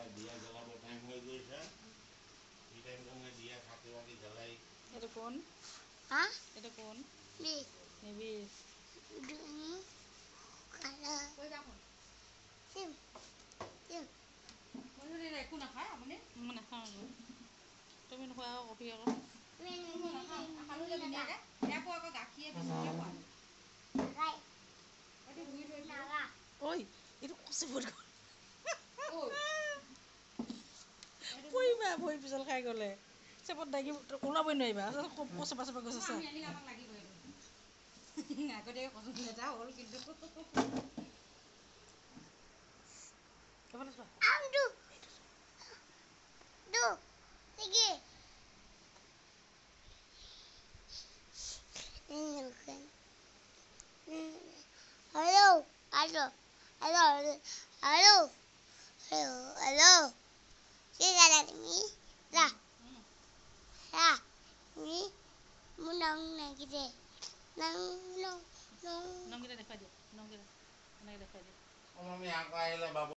दिया जलाबो टाइम हो गइছে এই টাইম তুমি দিয়া খাতে বাকি জ্বালাই এটা কোন হ্যাঁ এটা কোন নি নেবি দুনি কালা কই যাও সিম সিম মই যদি একো নাখায় আপুনি মই নাখাওঁ তুমি নোখোৱা কফি আকৌ মই নাখাওঁ খালোঁ যে ধুনীয়াকৈ ইয়াকো আকৌ গাখীৰে বিস্কুটে খোৱা নাগাই এইটো ধুই থৈ নাগা ঐ এইটো কচি ভৰি পৰিবা ভৰি পিছল খাই গ'লে চেপত দাগি ওলাবই নোৱাৰিবা চেপা চেপা গৈছে আমাক লাগিব এইটো আগতীয়াকৈ কচোন লেতেৰা হ'ল কিন্তু এইফালে চোৱা আমদু দু sige hello hello hello hello hello hello sige na mi ra ra mi munang nagide nang nong নংকেইটা দেখুৱাই দিয়া নংকেইটা এনেকৈ দেখুৱাই দিয়া আমি আকৌ আহিলে বাবু